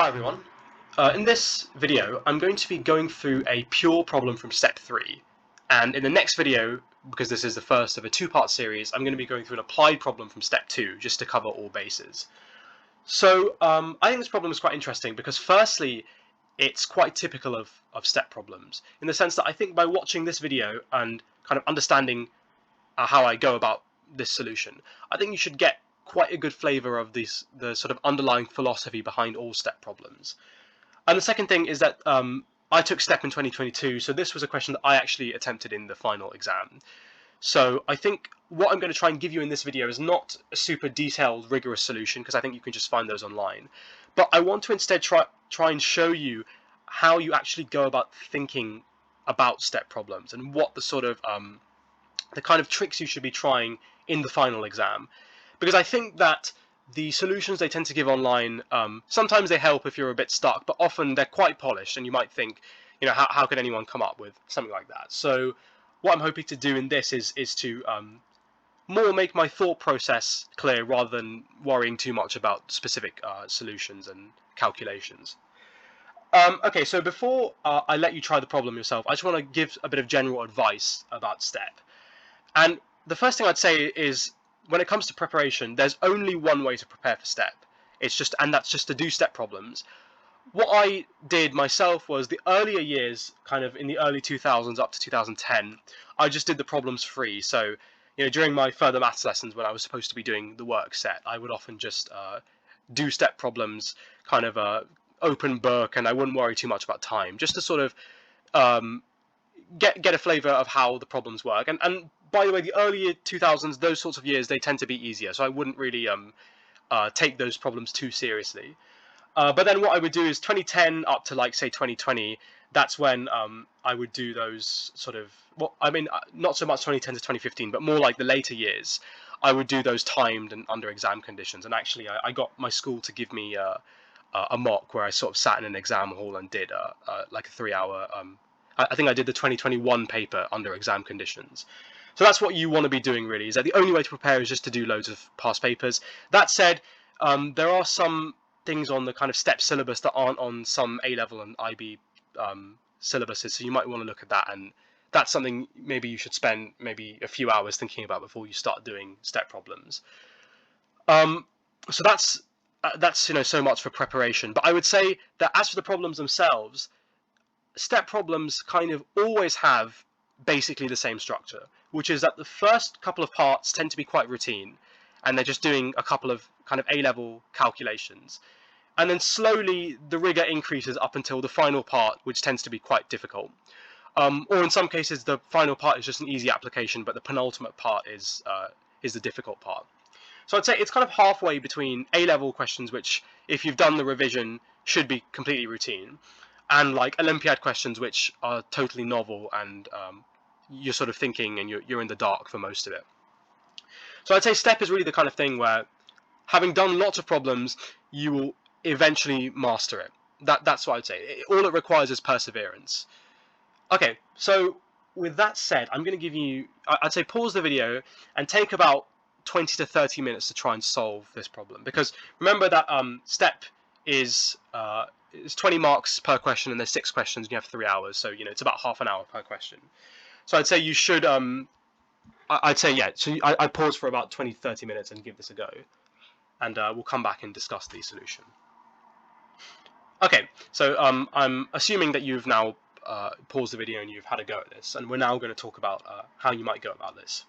Hi everyone. In this video, I'm going to be going through a pure problem from step 3. And in the next video, because this is the first of a two-part series, I'm going to be going through an applied problem from step 2, just to cover all bases. So I think this problem is quite interesting because firstly, it's quite typical of step problems, in the sense that I think by watching this video and kind of understanding how I go about this solution, I think you should get quite a good flavour of the sort of underlying philosophy behind all step problems. And the second thing is that I took STEP in 2022, so this was a question that I actually attempted in the final exam. So I think what I'm going to try and give you in this video is not a super detailed, rigorous solution, because I think you can just find those online. But I want to instead try and show you how you actually go about thinking about step problems and what the sort of the kind of tricks you should be trying in the final exam. Because I think that the solutions they tend to give online, sometimes they help if you're a bit stuck, but often they're quite polished and you might think, you know, how could anyone come up with something like that? So what I'm hoping to do in this is to more make my thought process clear rather than worrying too much about specific solutions and calculations. Okay, so before I let you try the problem yourself, I just want to give a bit of general advice about STEP. And the first thing I'd say is, when it comes to preparation, there's only one way to prepare for STEP. And that's just to do STEP problems. What I did myself was the earlier years, kind of in the early 2000s up to 2010, I just did the problems free. So, you know, during my further maths lessons when I was supposed to be doing the work set, I would often just do STEP problems, kind of open book, and I wouldn't worry too much about time, just to sort of get a flavour of how the problems work. And by the way, the earlier 2000s, those sorts of years, they tend to be easier, so I wouldn't really take those problems too seriously. But then what I would do is 2010 up to, like, say 2020, that's when I would do those sort of, well, I mean, not so much 2010 to 2015, but more like the later years, I would do those timed and under exam conditions. And actually, I got my school to give me a mock where I sort of sat in an exam hall and did like a 3-hour, I think I did the 2021 paper under exam conditions. So that's what you want to be doing, really, is that the only way to prepare is just to do loads of past papers. That said, there are some things on the kind of STEP syllabus that aren't on some A-level and IB syllabuses, so you might want to look at that, and that's something maybe you should spend maybe a few hours thinking about before you start doing STEP problems. So that's you know, so much for preparation. But I would say that as for the problems themselves, STEP problems kind of always have basically the same structure, which is that the first couple of parts tend to be quite routine, and they're just doing a couple of kind of A-level calculations. And then slowly the rigor increases up until the final part, which tends to be quite difficult. Or in some cases, the final part is just an easy application, but the penultimate part is the difficult part. So I'd say it's kind of halfway between A-level questions, which, if you've done the revision, should be completely routine, and like Olympiad questions, which are totally novel, and you're sort of thinking and you're in the dark for most of it. So I'd say STEP is really the kind of thing where, having done lots of problems, you will eventually master it. That's what I'd say. All it requires is perseverance. Okay, so with that said, I'm going to give you, I'd say, pause the video and take about 20 to 30 minutes to try and solve this problem. Because remember that STEP is 20 marks per question, and there's 6 questions, and you have 3 hours, so, you know, it's about half an hour per question. So I'd say you should, I'd say, yeah, so I pause for about 20 to 30 minutes and give this a go, and we'll come back and discuss the solution. Okay, so I'm assuming that you've now paused the video and you've had a go at this, and we're now going to talk about how you might go about this.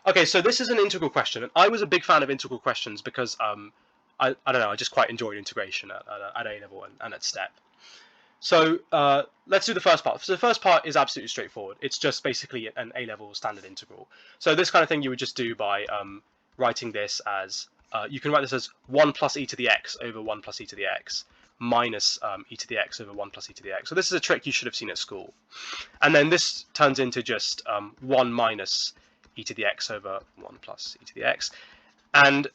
Okay, so this is an integral question, and I was a big fan of integral questions because I don't know, I just quite enjoyed integration at A-level and at STEP. So let's do the first part. So the first part is absolutely straightforward. It's just basically an A-level standard integral. So this kind of thing you would just do by writing this as, you can write this as 1 plus e to the x over 1 plus e to the x minus e to the x over 1 plus e to the x. So this is a trick you should have seen at school. And then this turns into just 1 minus e to the x over 1 plus e to the x. And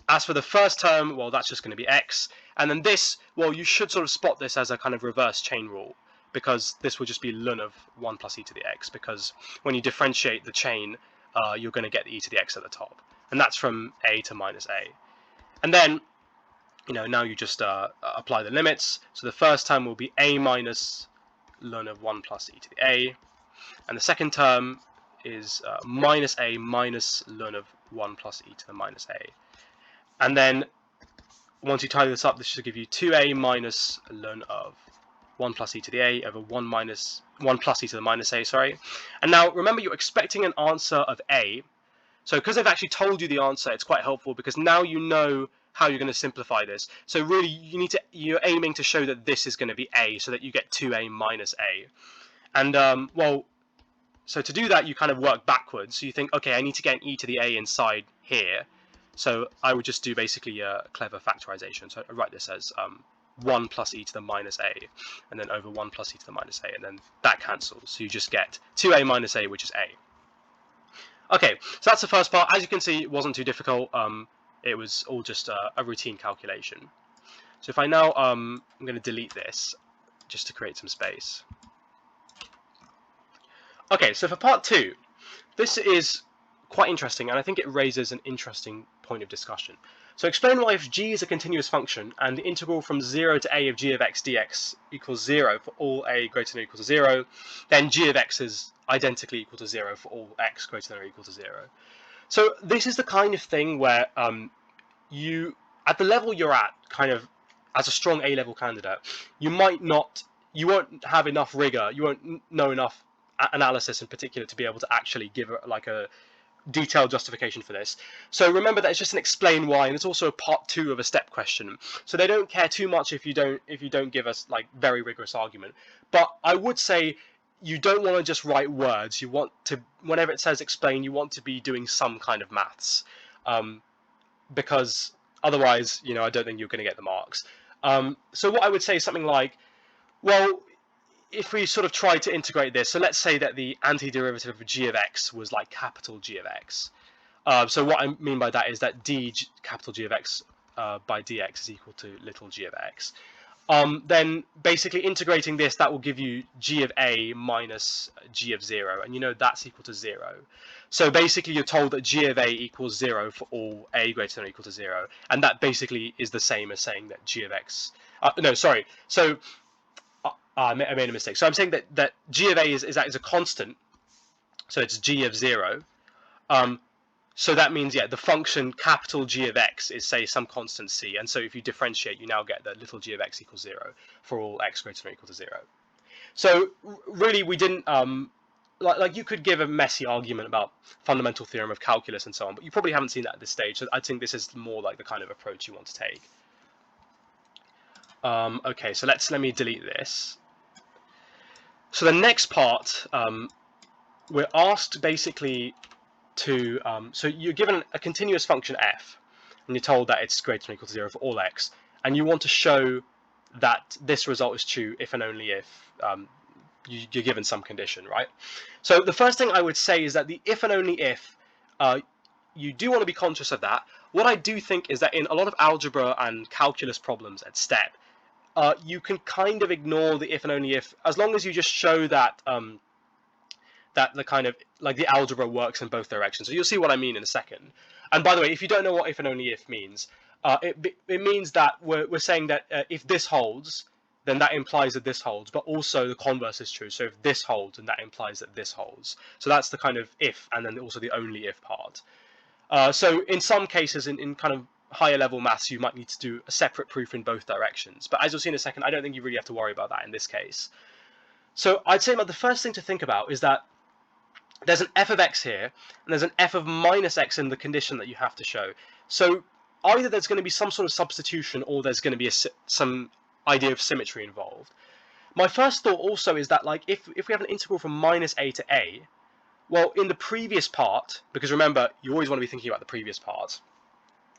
as for the first term, well, that's just going to be x. And then this, well, you should sort of spot this as a kind of reverse chain rule, because this will just be ln of 1 plus e to the x, because when you differentiate the chain, you're going to get the e to the x at the top. And that's from a to minus a. And then now you just apply the limits. So the first term will be a minus ln of 1 plus e to the a, and the second term is minus a minus ln of 1 plus e to the minus a. And then once you tidy this up, this should give you 2a minus ln of 1 plus e to the a over 1 plus e to the minus a, sorry. And now remember, you're expecting an answer of a. So because they've actually told you the answer, it's quite helpful because now you know how you're going to simplify this. So really, you're aiming to show that this is going to be a, so that you get 2a minus a. And well, so to do that, you kind of work backwards. So you think, okay, I need to get an e to the a inside here. So I would just do basically a clever factorization. So I write this as 1 plus e to the minus a, and then over 1 plus e to the minus a, and then that cancels. So you just get 2a minus a, which is a. Okay, so that's the first part. As you can see, it wasn't too difficult. It was all just a routine calculation. So if I now, I'm going to delete this just to create some space. Okay, so for part 2, this is quite interesting, and I think it raises an interesting point of discussion. So explain why if g is a continuous function and the integral from 0 to a of g of x dx equals 0 for all a greater than or equal to 0, then g of x is identically equal to 0 for all x greater than or equal to 0. So this is the kind of thing where you, at the level you're at, kind of as a strong A-level candidate, you won't have enough rigor, you won't know enough analysis in particular to be able to actually give a detailed justification for this. So remember that it's just an explain why, and it's also a part 2 of a step question. So they don't care too much if you don't give us like very rigorous argument. But I would say you don't want to just write words. You want to, whenever it says explain, you want to be doing some kind of maths, because otherwise, I don't think you're going to get the marks. So what I would say is something like, well, if we sort of try to integrate this, so let's say that the antiderivative of g of x was like capital G of x. So what I mean by that is that capital G of x by dx is equal to little g of x. Then basically integrating this, that will give you g of a minus g of 0, and that's equal to 0. So basically you're told that g of a equals 0 for all a greater than or equal to 0, and that basically is the same as saying that g of x, no, sorry, so I made a mistake. So I'm saying that g of a is a constant, so it's g of 0. So that means, yeah, the function capital G of x is, say, some constant c, and so if you differentiate, you now get that little g of x equals 0 for all x greater than or equal to 0. So really, we didn't like you could give a messy argument about fundamental theorem of calculus and so on, but you probably haven't seen that at this stage. So I think this is more like the kind of approach you want to take. Okay, so let me delete this. So the next part, we're asked basically to, so you're given a continuous function f, and you're told that it's greater than or equal to 0 for all x, and you want to show that this result is true if and only if you're given some condition, right? So the first thing I would say is that the if and only if, you do want to be conscious of that. What I do think is that in a lot of algebra and calculus problems at STEP, you can kind of ignore the if and only if, as long as you just show that that the kind of like the algebra works in both directions. So you'll see what I mean in a second. And by the way, if you don't know what if and only if means, it means that we're saying that if this holds, then that implies that this holds, but also the converse is true. So if this holds, then that implies that this holds. So that's the kind of if, and then also the only if part. So in some cases, in kind of higher level maths, you might need to do a separate proof in both directions. But as you'll see in a second, I don't think you really have to worry about that in this case. So I'd say the first thing to think about is that there's an f of x here, and there's an f of minus x in the condition that you have to show. So either there's going to be some sort of substitution, or there's going to be some idea of symmetry involved. My first thought also is that, like, if we have an integral from minus a to a, well, in the previous part, because remember, you always want to be thinking about the previous part,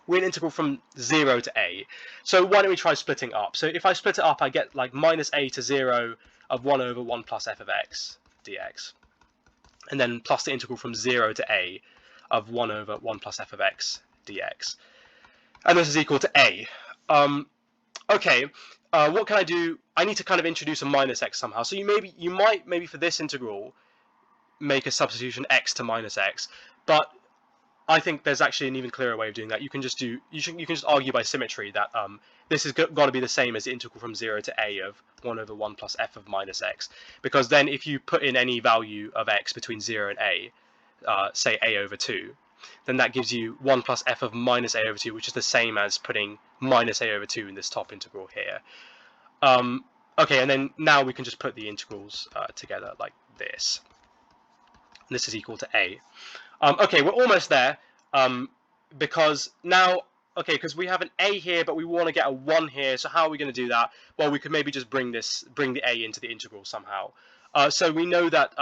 we're an integral from 0 to a. So why don't we try splitting up? So if I split it up, I get like minus a to 0 of 1 over 1 plus f of x dx. And then plus the integral from 0 to a of 1 over 1 plus f of x dx. And this is equal to a. Okay, what can I do? I need to kind of introduce a minus x somehow. So you might for this integral make a substitution x to minus x. But I think there's actually an even clearer way of doing that. You can just argue by symmetry that this has got to be the same as the integral from 0 to a of 1 over 1 plus f of minus x, because then if you put in any value of x between 0 and a, say a over 2, then that gives you 1 plus f of minus a over 2, which is the same as putting minus a over 2 in this top integral here. Okay, and then now we can just put the integrals together like this. This is equal to a. Okay, we're almost there, because now, okay, because we have an a here, but we want to get a 1 here, so how are we going to do that? Well, we could maybe just bring the a into the integral somehow. So we know that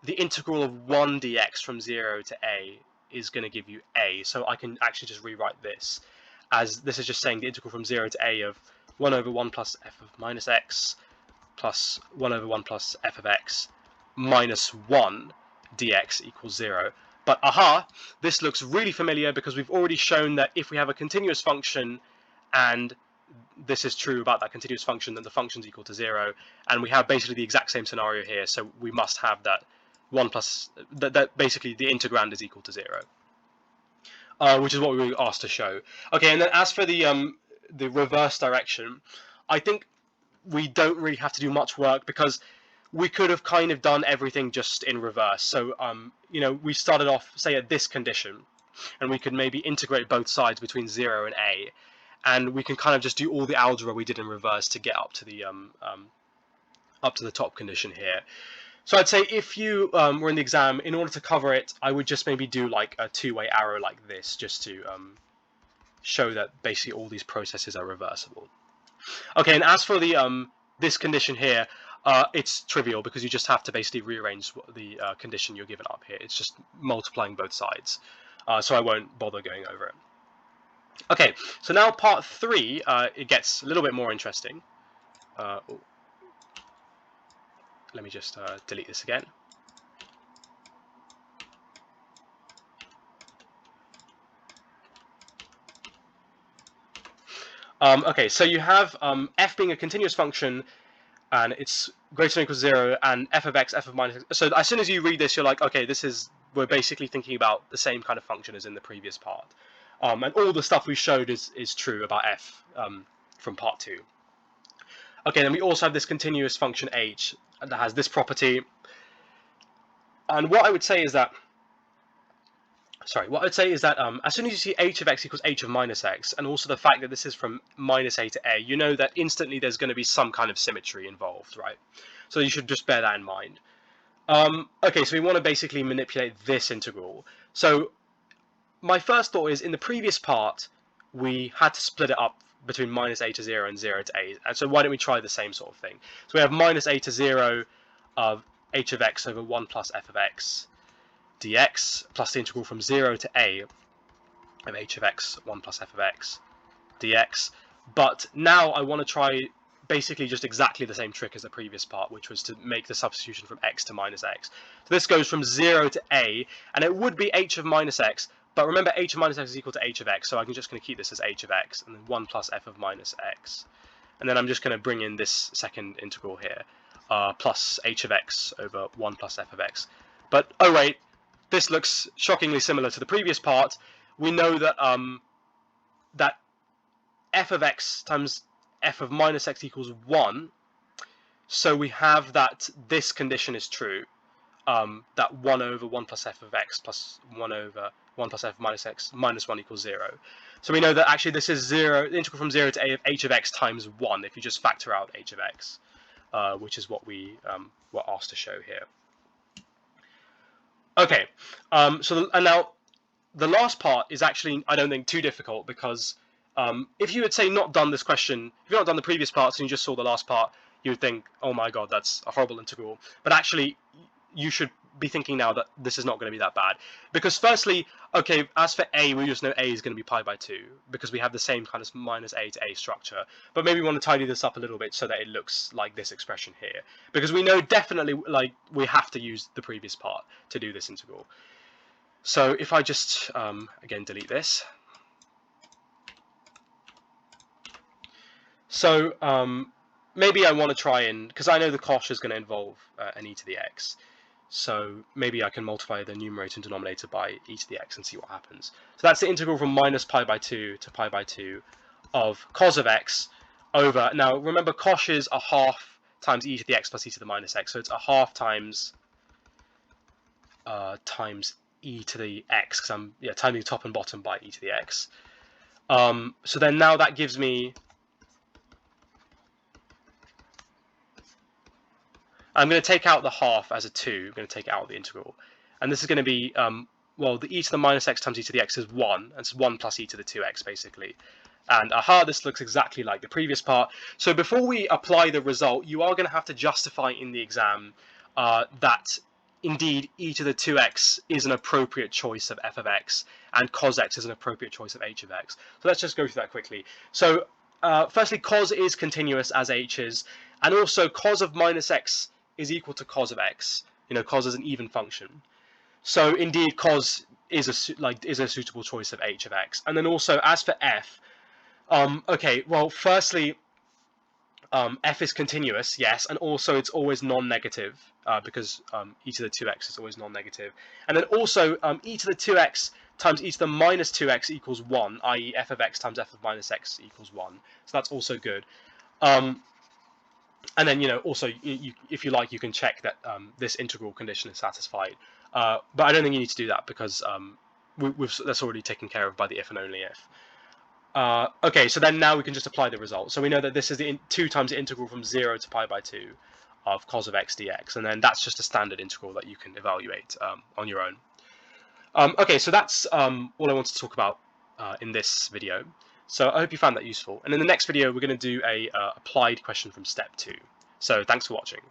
the integral of 1 dx from 0 to a is going to give you a, so I can actually just rewrite this as this is just saying the integral from 0 to a of 1 over 1 plus f of minus x plus 1 over 1 plus f of x minus 1 dx equals 0. But aha, this looks really familiar because we've already shown that if we have a continuous function and this is true about that continuous function, then the function's equal to 0, and we have basically the exact same scenario here, so we must have that 1 plus, that basically the integrand is equal to 0, which is what we were asked to show. Okay, and then as for the reverse direction, I think we don't really have to do much work because we could have kind of done everything just in reverse. So, you know, we started off, say, at this condition, and we could maybe integrate both sides between 0 and a, and we can kind of just do all the algebra we did in reverse to get up to the top condition here. So I'd say if you were in the exam, in order to cover it, I would just maybe do like a two-way arrow like this, just to show that basically all these processes are reversible. Okay, and as for the this condition here, it's trivial because you just have to basically rearrange the condition you're given up here. It's just multiplying both sides, so I won't bother going over it. Okay, so now part 3, it gets a little bit more interesting. Let me just delete this again. Okay, so you have f being a continuous function, and it's greater than or equal to 0, and f of x, f of minus x. So as soon as you read this, you're like, okay, we're basically thinking about the same kind of function as in the previous part. And all the stuff we showed is true about f from part 2. Okay, then we also have this continuous function h that has this property. And what I would say is that, as soon as you see h of x equals h of minus x, and also the fact that this is from minus a to a, you know that instantly there's going to be some kind of symmetry involved, right? So you should just bear that in mind. Okay, so we want to basically manipulate this integral. So my first thought is, in the previous part, we had to split it up between minus a to 0 and 0 to a. And so why don't we try the same sort of thing? So we have minus a to 0 of h of x over 1 plus f of x dx plus the integral from 0 to a of h of x 1 plus f of x dx. But now I want to try basically just exactly the same trick as the previous part, which was to make the substitution from x to minus x. So this goes from 0 to a, and it would be h of minus x, but remember h of minus x is equal to h of x, so I'm just going to keep this as h of x, and then 1 plus f of minus x. And then I'm just going to bring in this second integral here, plus h of x over 1 plus f of x. But, oh wait, this looks shockingly similar to the previous part. We know that that f of x times f of minus x equals 1, so we have that this condition is true, that 1 over 1 plus f of x plus 1 over 1 plus f of minus x minus 1 equals 0. So we know that actually this is 0, the integral from 0 to a of h of x times 1 if you just factor out h of x, which is what we were asked to show here. Okay, and now the last part is actually, I don't think, too difficult, because if you had, say, not done this question, if you've not done the previous parts and you just saw the last part, you would think, oh my god, that's a horrible integral. But actually, you should be thinking now that this is not going to be that bad. Because firstly, okay, as for a, we just know a is going to be pi by 2, because we have the same kind of minus a to a structure. But maybe we want to tidy this up a little bit so that it looks like this expression here. Because we know definitely, like, we have to use the previous part to do this integral. So if I just, again, delete this. So maybe I want to try and, because I know the cosh is going to involve an e to the x. So maybe I can multiply the numerator and denominator by e to the x and see what happens. So that's the integral from minus pi by 2 to pi by 2 of cos of x over, now remember cosh is a half times e to the x plus e to the minus x, so it's a half times e to the x, because I'm timing top and bottom by e to the x. So then now that gives me, I'm going to take out the half as a 2, I'm going to take out the integral, and this is going to be, well, the e to the minus x times e to the x is 1, and it's 1 plus e to the 2x basically. And aha, this looks exactly like the previous part. So before we apply the result, you are going to have to justify in the exam that indeed e to the 2x is an appropriate choice of f of x, and cos x is an appropriate choice of h of x. So let's just go through that quickly. So firstly, cos is continuous as h is, and also cos of minus x is equal to cos of x. Cos is an even function. So indeed, cos is a suitable choice of h of x. And then also, as for f, okay, well, firstly, f is continuous, yes, and also it's always non-negative, because e to the 2x is always non-negative. And then also, e to the 2x times e to the minus 2x equals 1, i.e. f of x times f of minus x equals 1. So that's also good. And then, also, if you like, you can check that this integral condition is satisfied. But I don't think you need to do that, because that's already taken care of by the if and only if. Okay, so then now we can just apply the result. So we know that this is the 2 times the integral from 0 to pi by 2 of cos of x dx, and then that's just a standard integral that you can evaluate on your own. Okay, so that's all I wanted to talk about in this video. So I hope you found that useful. And in the next video, we're going to do a applied question from step 2. So thanks for watching.